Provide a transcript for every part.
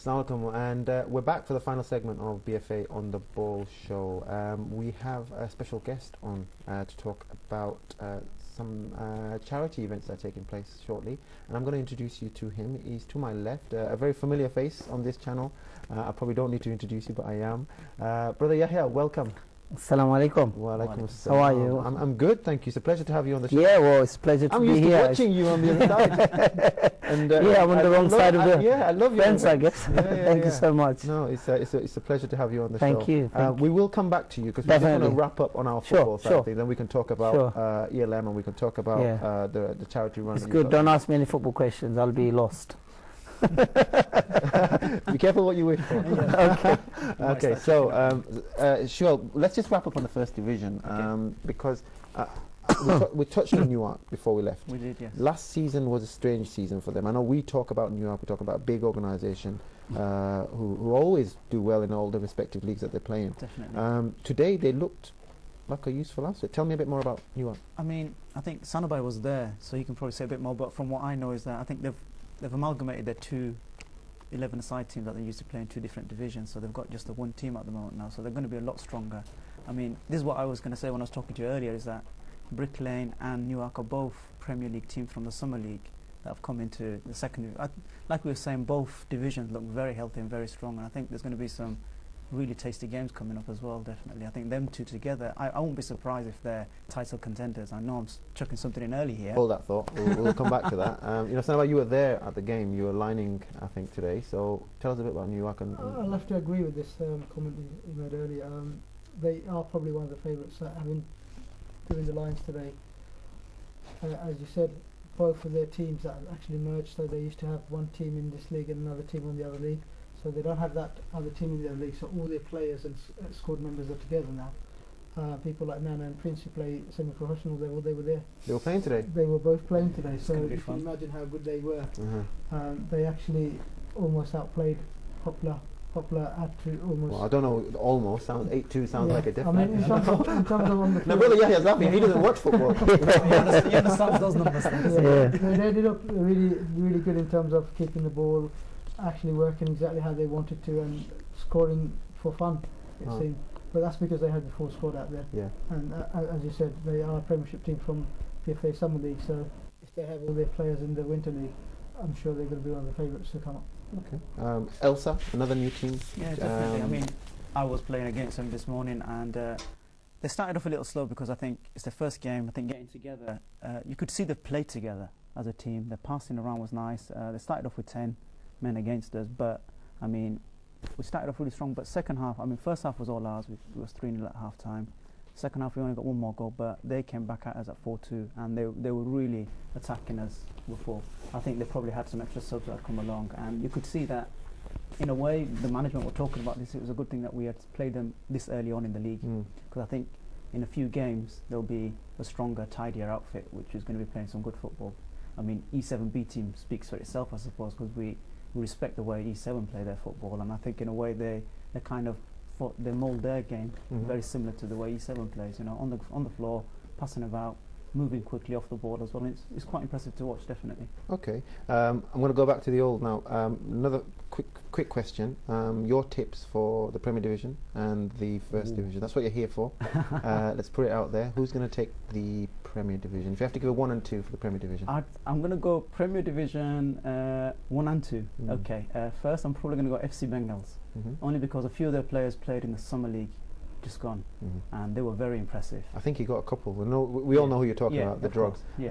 Assalamu alaikum, and we're back for the final segment of BFA on the Ball show. We have a special guest on to talk about some charity events that are taking place shortly, and I'm going to introduce you to him. He's to my left, a very familiar face on this channel. I probably don't need to introduce you, but I am. Brother Yahya, welcome. Assalamu alaikum. Wa alaikum assalam. How are you? I'm good, thank you. It's a pleasure to have you on the show. Yeah, well, it's a pleasure to be here. I'm used to watching you on the other side. And, yeah, I'm on the wrong side of the I love fence, I guess. Thank you so much. No, it's a pleasure to have you on the show. Thank you. We will come back to you because we just want to wrap up on our football side of things. Then we can talk about ELM and we can talk about the charity run. It's good. Don't ask me any football questions. I'll be lost. Be careful what you wish for. Okay. Okay. So, sure. Let's just wrap up on the first division because we touched on Newark before we left. We did, yes. Last season was a strange season for them. I know we talk about Newark. We talk about a big organisation who always do well in all the respective leagues that they play in. Definitely. Today they looked like a useful asset. Tell me a bit more about Newark. I mean, I think Sanabai was there, so he can probably say a bit more. But from what I know is that I think they've amalgamated their two 11-a-side teams that they used to play in two different divisions, so they've got just the one team at the moment now, so they're going to be a lot stronger. I mean, this is what I was going to say when I was talking to you earlier, is that Brick Lane and Newark are both Premier League teams from the Summer League that have come into the second. Like we were saying, both divisions look very healthy and very strong, and I think there's going to be some really tasty games coming up as well, definitely. I think them two together, I won't be surprised if they're title contenders. I know I'm chucking something in early here. Hold that thought. We'll come back to that. You know, Sanabai, you were there at the game. You were lining, I think, today. So tell us a bit about Newark. I'll have to agree with this comment you made earlier. They are probably one of the favourites having doing the lines today. As you said, both of their teams that actually merged, so they used to have one team in this league and another team on the other league. So they don't have that other team in the other league, so all their players and squad members are together now. People like Nana and Prince who play semi-professional level, they were there. They were playing today? They were both playing today, It's so you can imagine how good they were. They actually almost outplayed Poplar had to almost... Well, I don't know, almost. 8-2 sounds like a different... I mean, in terms of on the field... No, brother Yahya's laughing, he doesn't watch football. He understands those numbers. They did up really, really good in terms of keeping the ball, actually working exactly how they wanted to and scoring for fun, it seemed. But that's because they had the full squad out there. Yeah. And as you said, they are a Premiership team from BFA Summer League, so if they have all their players in the Winter League, I'm sure they're going to be one of the favourites to come up. Okay. Elsa, another new team. Yeah, definitely. I mean, I was playing against them this morning, and they started off a little slow because I think it's their first game. I think getting together, you could see they've played together as a team. Their passing around was nice. They started off with 10 men against us, but I mean, we started off really strong. But second half, I mean, first half was all ours. We was 3-0 at half time. Second half, we only got one more goal, but they came back at us at 4-2, and they were really attacking us before. I think they probably had some extra subs that had come along, and you could see that, in a way, the management were talking about this. It was a good thing that we had played them this early on in the league, because I think in a few games there'll be a stronger, tidier outfit, which is going to be playing some good football. I mean, E7B team speaks for itself, I suppose, because we respect the way E7 play their football, and I think in a way they kind of they mould their game very similar to the way E7 plays. You know, on the floor, passing about, moving quickly off the ball as well. And it's quite impressive to watch, definitely. Okay, I'm going to go back to the old now. Another quick question. Your tips for the Premier Division and the First Division. That's what you're here for. Let's put it out there. Who's going to take the Premier Division? If you have to give a 1 and 2 for the Premier Division. I'm going to go Premier Division 1 and 2. Okay. First, I'm probably going to go FC Bengals. Only because a few of their players played in the Summer League, just gone, and they were very impressive. I think he got a couple. We all know who you're talking about, the drugs. He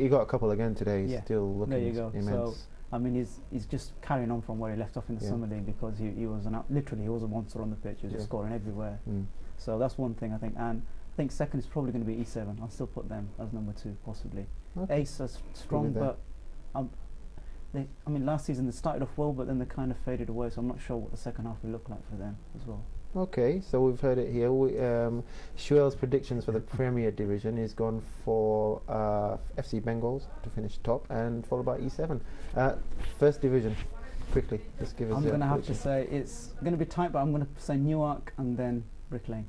got a couple again today. He's still looking there you go. immense. So, I mean, he's just carrying on from where he left off in the Summer League, because he was literally he was a monster on the pitch. He was just scoring everywhere. So that's one thing, I think. And I think second is probably going to be E7. I'll still put them as number 2, possibly. Ace is strong, but I mean, last season they started off well, but then they kind of faded away, so I'm not sure what the second half will look like for them as well. Okay, so we've heard it here. Shuel's predictions for the Premier Division is gone for FC Bengals to finish top, and followed by E7. First Division, quickly, just give us. I'm going to have to say it's going to be tight, but I'm going to say Newark and then Brick Lane.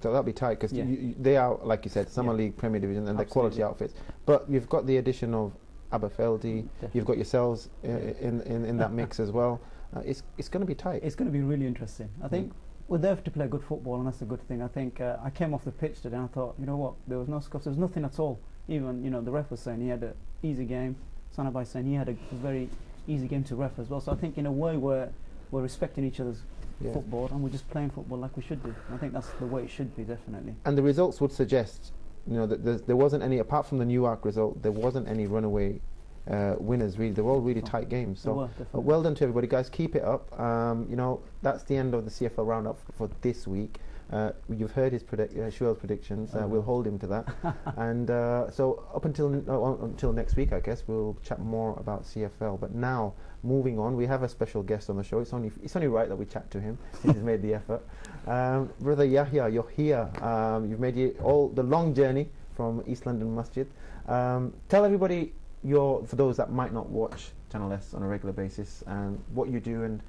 So that'll be tight because they are, like you said, Summer League, Premier Division, and they're quality outfits. But you've got the addition of Aberfeldy, you've got yourselves in that mix as well. It's going to be tight. It's going to be really interesting. I think we're there to play good football, and that's a good thing. I think I came off the pitch today and I thought, you know what, there was no scuffs, there was nothing at all. Even, you know, the ref was saying he had an easy game. Sanabai saying he had a very easy game to ref as well. So I think in a way we're respecting each other's football, and we're just playing football like we should do. And I think that's the way it should be, definitely. And the results would suggest, you know, that there wasn't any, apart from the Newark result, there wasn't any runaway winners. Really, they were all really tight games. So well done to everybody, guys. Keep it up. You know, that's the end of the CFL roundup for this week. You've heard his Shuel's predictions. We'll hold him to that. And so up until next week, I guess we'll chat more about CFL. But now, moving on, we have a special guest on the show. It's only right that we chat to him since he's made the effort. Brother Yahya, you're here. You've made the long journey from East London Masjid. Tell everybody for those that might not watch Channel S on a regular basis, and what you do and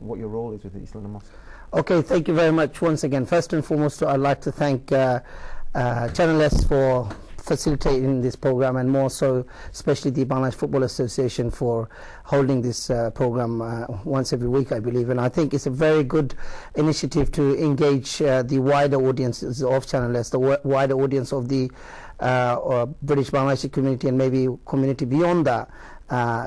what your role is with the East London Mosque. Okay, thank you very much once again. First and foremost, I'd like to thank Channel S for facilitating this program, and more so especially the Bangladesh Football Association for holding this program once every week, I believe. And I think it's a very good initiative to engage the wider audiences of Channel S, the wider audience of the British Bangladeshi community, and maybe community beyond that,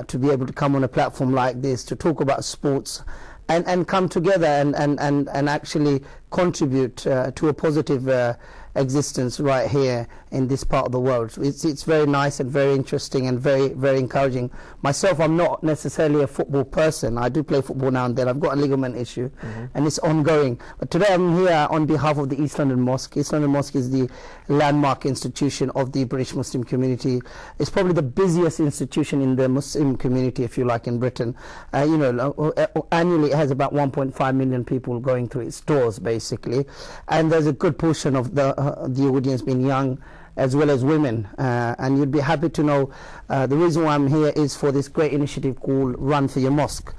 to be able to come on a platform like this to talk about sports and come together and actually contribute to a positive existence right here in this part of the world. It's very nice and very interesting and very, very encouraging. Myself, I'm not necessarily a football person. I do play football now and then. I've got a ligament issue, and it's ongoing. But today I'm here on behalf of the East London Mosque. East London Mosque is the landmark institution of the British Muslim community. It's probably the busiest institution in the Muslim community, if you like, in Britain. You know, annually it has about 1.5 million people going through its doors, basically. And there's a good portion of the audience being young as well as women, and you'd be happy to know the reason why I'm here is for this great initiative called Run for Your Mosque.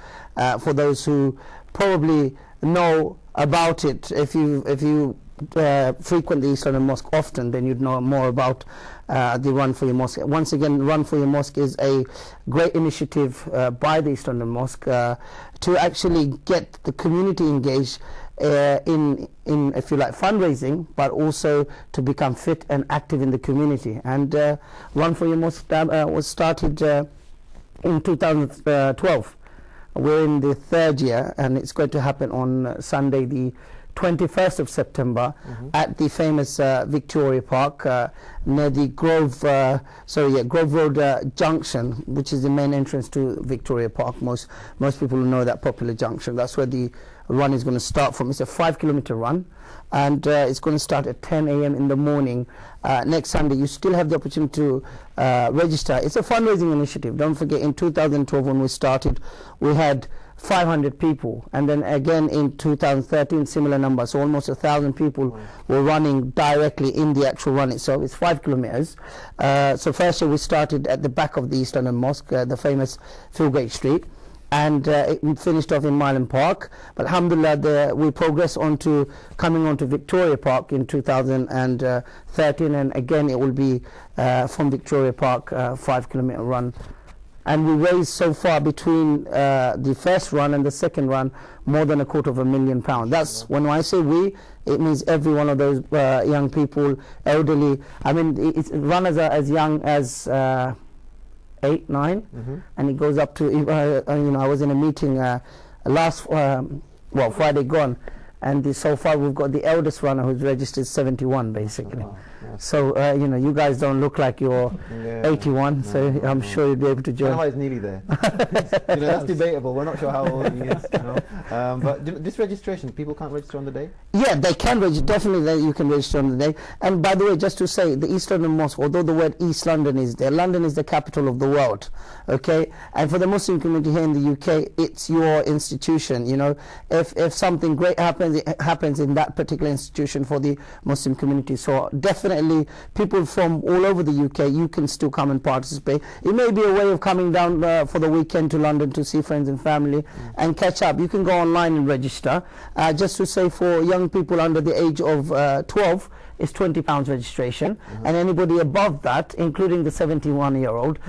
For those who probably know about it, if you frequent the East London Mosque often, then you'd know more about the Run for Your Mosque. Once again, Run for Your Mosque is a great initiative by the East London Mosque to actually get the community engaged in if you like fundraising, but also to become fit and active in the community. And Run for Your Mosque was started in 2012. We're in the third year, and it's going to happen on Sunday the 21st of September at the famous Victoria Park near the Grove Road Junction, which is the main entrance to Victoria Park. Most people know that popular junction. That's where the run is going to start from. It's a 5-kilometer run, and it's going to start at 10 a.m. in the morning next Sunday. You still have the opportunity to register. It's a fundraising initiative. Don't forget, in 2012 when we started, we had 500 people, and then again in 2013 similar numbers, so almost 1,000 people were running directly in the actual run itself. It's 5 kilometers. So first year we started at the back of the East London Mosque, the famous Philgate Street, and it finished off in Milan Park. But alhamdulillah, we progressed coming onto Victoria Park in 2013, and again it will be from Victoria Park, 5-kilometer run. And we raised so far between the first run and the second run more than £250,000. That's when I say we, it means every one of those young people, elderly. I mean, it's runners are as young as 8, 9, and it goes up to. I was in a meeting last Friday gone, and so far we've got the eldest runner who's registered 71, basically. Wow. Yes. So you guys don't look like you're 81, so I'm sure you'll be able to join. Is nearly there. That's debatable. We're not sure how old he is. But this registration, people can't register on the day? Yeah, they can register. Definitely, you can register on the day. And by the way, just to say, the East London Mosque, although the word East London is there, London is the capital of the world. Okay, and for the Muslim community here in the UK, it's your institution. If something great happens, it happens in that particular institution for the Muslim community. So definitely, people from all over the UK, you can still come and participate. It may be a way of coming down for the weekend to London to see friends and family and catch up. You can go online and register. Just to say, for young people under the age of 12, is £20 registration, and anybody above that, including the 71-year-old,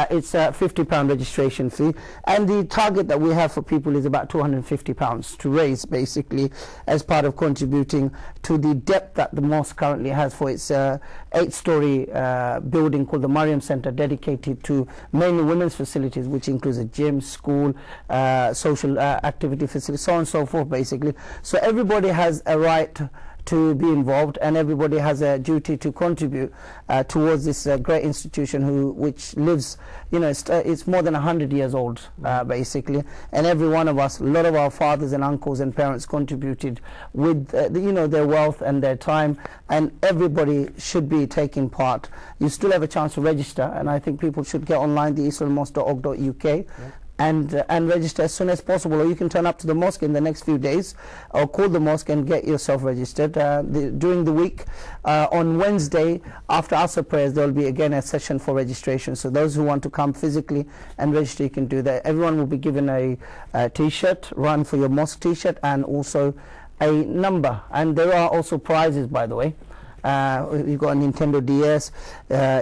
it's a £50 registration fee. And the target that we have for people is about £250 to raise, basically, as part of contributing to the debt that the mosque currently has for its 8-story building called the Mariam Centre, dedicated to mainly women's facilities, which includes a gym, school, social activity facility, so on and so forth, basically. So everybody has a right to be involved, and everybody has a duty to contribute towards this great institution which lives, you know, it's more than 100 years old, basically, and every one of us, a lot of our fathers and uncles and parents contributed with you know, their wealth and their time, and everybody should be taking part. You still have a chance to register, and I think people should get online, theeasternmosque.org.uk, and register as soon as possible, or you can turn up to the mosque in the next few days, or call the mosque and get yourself registered. During the week, on Wednesday after Asr prayers, there will be again a session for registration, so those who want to come physically and register, you can do that. Everyone will be given a t-shirt, Run for Your Mosque t-shirt, and also a number, and there are also prizes, by the way. You've got a Nintendo DS,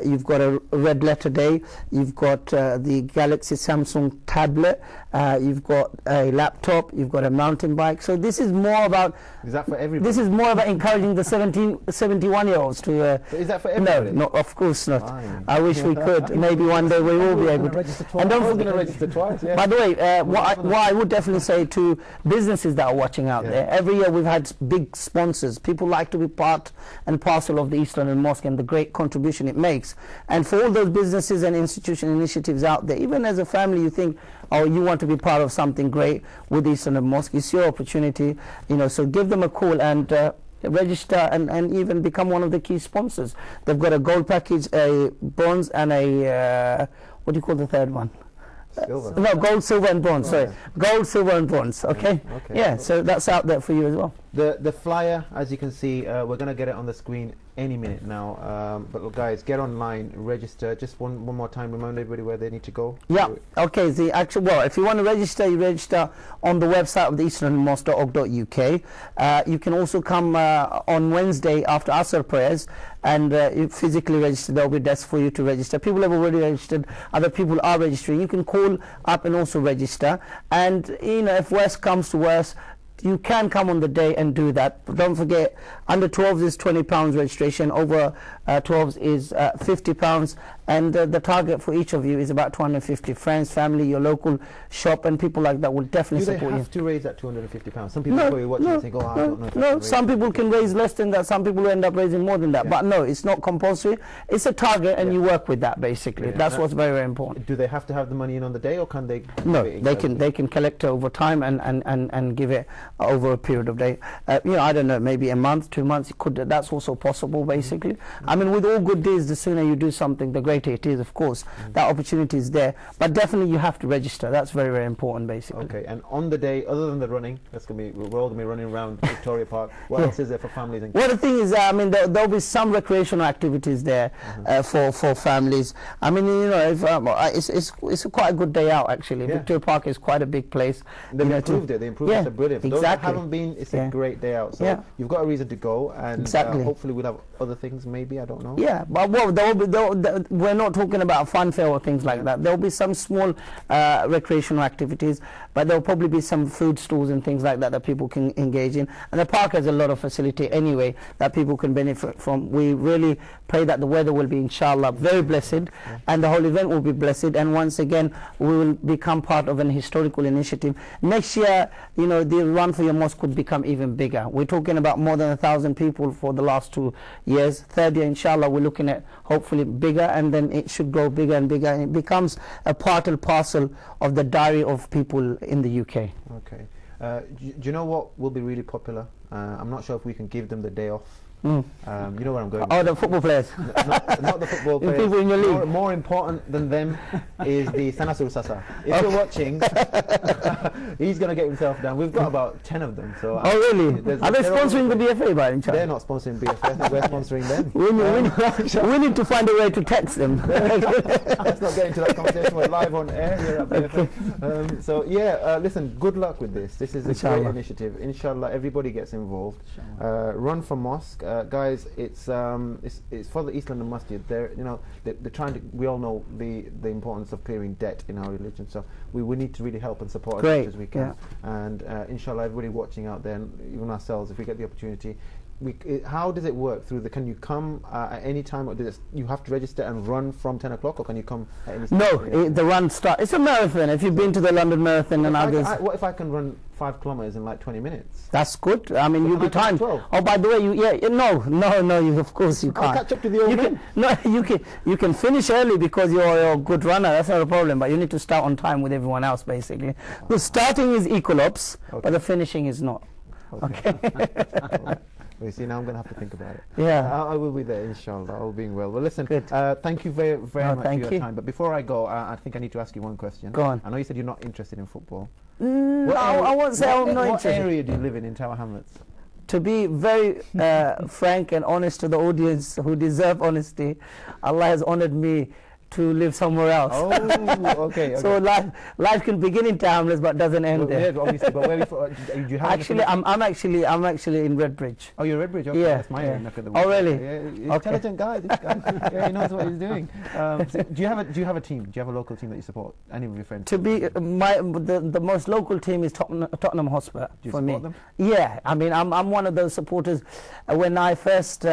you've got a Red Letter Day, you've got the Galaxy Samsung tablet, you've got a laptop, you've got a mountain bike. So this is more about... Is that for everybody? This is more about encouraging the 71-year-olds to... So is that for everybody? No, of course not. Fine. I wish we could. Maybe one day we will be able to. And don't forget to register twice. Yeah. By the way, what I would definitely say to businesses that are watching out there, every year we've had big sponsors. People like to be part and parcel of the East London Mosque and the great contribution it makes. And for all those businesses and institution initiatives out there, even as a family, you think, oh, you want to be part of something great with East London Mosque, it's your opportunity, you know, so give them a call and register and even become one of the key sponsors. They've got a gold package, a bronze, and a what do you call the third one? Silver. No, gold, silver, and bronze. Sorry, Yeah. gold, silver, and bronze. Okay. Okay. Yeah. So that's out there for you as well. The flyer, as you can see, we're going to get it on the screen any minute now. But look, guys, get online, register. Just one more time, remind everybody where they need to go. Yeah. Okay. The actual, well, if you want to register, you register on the website of the easternmosque.org.uk. You can also come on Wednesday after Asr prayers, and you physically register. There will be desks for you to register. People have already registered. Other people are registering. You can call up and also register. And you know, if worse comes to worse, you can come on the day and do that. But don't forget, under 12s is £20 registration, over 12s is £50, and the target for each of you is about 250. Friends, family, your local shop, and people like that will definitely support you. Do they have to raise that £250? Some people probably watching and think, oh, I don't know if I can raise some people it. can raise less than that. Some people end up raising more than that. Yeah. But no, it's not compulsory. It's a target, and you work with that, basically. Yeah. That's what's very, very important. Do they have to have the money in on the day, or can they? No, give it they gradually? can collect it over time and give it over a period of day. You know, I don't know, maybe a month, 2 months. It could. That's also possible, basically. I mean, with all good deeds, the sooner you do something, the greater it is. Of course, that opportunity is there, but definitely you have to register. That's very, very important, basically. Okay, and on the day, other than the running, we're all gonna be running around Victoria Park. What else is there for families? And well, the thing is, I mean, there'll be some recreational activities there for families. I mean, you know, if, it's quite a good day out, actually. Yeah. Victoria Park is quite a big place. They've you know, improved it. They improved it. Yeah, They're brilliant. For those exactly. that haven't been, it's a great day out. So Yeah. you've got a reason to go, and Exactly. hopefully we'll have other things. Maybe, I don't know. Yeah, but well, we're not talking about fun fair or things like that. There'll be some small recreational activities, but there'll probably be some food stalls and things like that that people can engage in. And the park has a lot of facility anyway that people can benefit from. We really pray that the weather will be, inshallah, very blessed, and the whole event will be blessed. And once again, we will become part of an historical initiative. Next year, you know, the Run for Your Mosque could become even bigger. We're talking about more than 1,000 people for the last 2 years. Third year, inshallah, we're looking at hopefully bigger, and then it should grow bigger and bigger, and it becomes a part and parcel of the diary of people in the UK. Okay. Do you know what will be really popular? I'm not sure if we can give them the day off. You know where I'm going. Oh, the football players. Not the football The players. people in your league. More important than them is the Sanasur Sasa. If you're watching, he's going to get himself down. We've got about 10 of them. So Oh, really? Are they sponsoring the BFA by any chance? They're not sponsoring BFA. I think we're sponsoring them. We need to find a way to text them. Let's not get into that conversation. We're live on air here at BFA. So yeah, listen, good luck with this. This is a great initiative. Inshallah, everybody gets involved. Run for Mosque. guys. It's for the East London Masjid. They're trying to. We all know the importance of clearing debt in our religion. So we need to really help and support as much as we can. And inshallah, everybody watching out there, and even ourselves, if we get the opportunity. How does it work through can you come at any time, or you have to register and run from 10 o'clock, or can you come at any time? No, the run start. It's a marathon. If you've been to the London Marathon and others. What if I can run 5 kilometers in like 20 minutes? That's good. I mean, you'll be timed. 12? Oh, by the way, no, of course you can't. I'll catch up to the old men. You can finish early because you're a good runner. That's not a problem. But you need to start on time with everyone else, basically. The starting is equal ops, but the finishing is not. Okay. You see, now I'm going to have to think about it. Yeah. I will be there, inshallah, all being well. Well, listen, thank you very much for your time. But before I go, I think I need to ask you one question. Go on. I know you said you're not interested in football. No, I won't say I'm not interested. What area do you live in Tower Hamlets? To be very frank and honest to the audience who deserve honesty, Allah has honored me to live somewhere else. Oh, okay. So life can begin in Hamlets but doesn't end there. Yeah, obviously. But where do you have? Actually, I'm actually in Redbridge. Oh, you're Redbridge. Okay, yeah, that's my area. Oh, really? Yeah, intelligent guy. This guy. Yeah, he knows what he's doing. So do you have a team? Do you have a local team that you support? Any of your friends? To be the most local team is Tottenham Hotspur for me. Them? Yeah, I mean I'm one of those supporters. When I first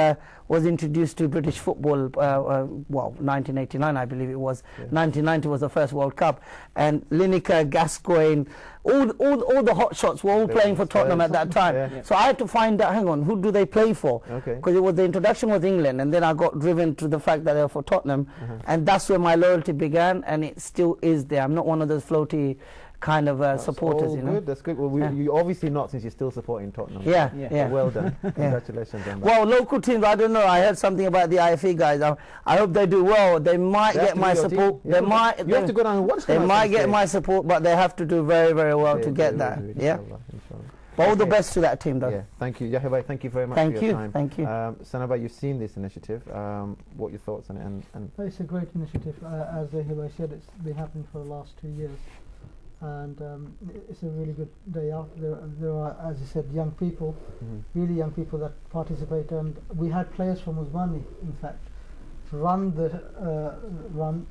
was introduced to British football, 1989 I believe it was. Yeah. 1990 was the first World Cup, and Lineker, Gascoigne, all the hot shots were all playing for Tottenham at that time. Yeah. So I had to find out, hang on, who do they play for? Because the introduction was England, and then I got driven to the fact that they were for Tottenham, and that's where my loyalty began, and it still is there. I'm not one of those floaty kind of supporters, you know. Good, that's good. Well, you obviously not, since you're still supporting Tottenham. Yeah. Well done. Congratulations on that. Well, local teams, I don't know. I heard something about the IFE guys. I hope they do well. They might get my support. They might. You have to go down and watch them. They might get my support, but they have to do very, very well to get that. Yeah. But all the best to that team, though. Yeah. Thank you, Yahya bhai. Thank you very much for your time. Thank you. Sanaba, you've seen this initiative. What are your thoughts on it? And it's a great initiative. As Yahya bhai said, it's been happening for the last 2 years. And it's a really good day out. There are, as you said, young people, really young people that participate. And we had players from Usmani, in fact, run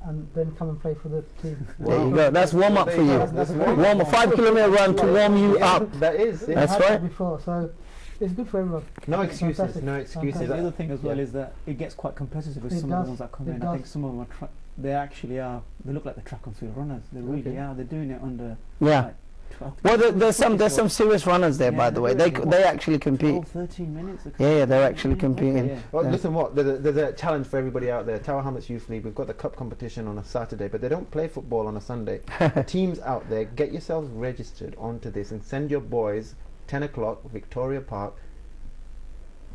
and then come and play for the team. There you go. That's warm up for you. Warm a 5 kilometer run to warm you up. That is. That's right. Before, so it's good for everyone. No excuses. No excuses. The other thing as well is that it gets quite competitive with some of the ones that come in. I think some of them are. They actually are. They look like the track and field runners. They really are. They're doing it under. Yeah. Like 12, well, there's some serious runners there, by the way. They actually compete. 13 minutes. Yeah, they're actually competing. Yeah. Well, listen, there's a challenge for everybody out there. Tower Hamlets Youth League. We've got the cup competition on a Saturday, but they don't play football on a Sunday. Teams out there, get yourselves registered onto this and send your boys. 10 o'clock, Victoria Park.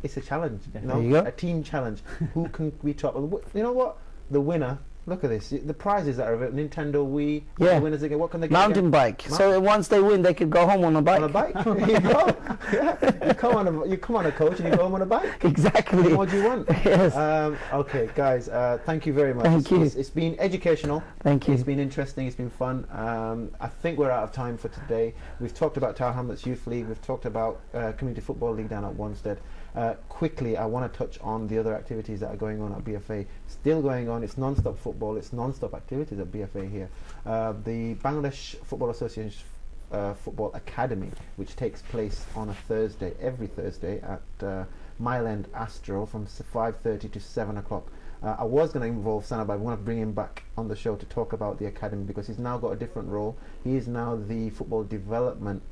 It's a challenge. There you go. A team challenge. Who can we top? You know what? The winner. Look at this. The prizes that are available. Nintendo Wii. Yeah. The winners again. What can they get? Mountain bike. So once they win, they could go home on a bike. On a bike. There you go. Yeah. You come on a coach and you go home on a bike. Exactly. What do you want? Yes. Okay, guys. Thank you very much. Thank you. It's been educational. Thank you. It's been interesting. It's been fun. I think we're out of time for today. We've talked about Tower Hamlets Youth League. We've talked about Community Football League down at Wanstead. Quickly, I want to touch on the other activities that are going on at BFA. Still going on. It's non-stop football. It's non-stop activities at BFA here. The Bangladesh Football Association Football Academy, which takes place on a Thursday, every Thursday at Mile End Astro from 5:30 to 7 o'clock. I was going to involve Sanab. I want to bring him back on the show to talk about the academy because he's now got a different role. He is now the football development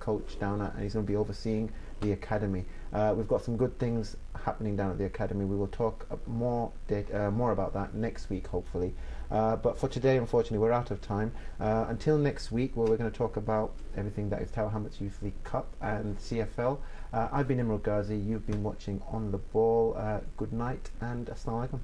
coach down at, and he's going to be overseeing the academy. We've got some good things happening down at the academy. We will talk more about that next week, hopefully. But for today, unfortunately, we're out of time. Until next week, where we're going to talk about everything that is Tower Hamlets Youth League Cup and CFL. I've been Imran Ghazi. You've been watching On the Ball. Good night and Assalamu alaikum.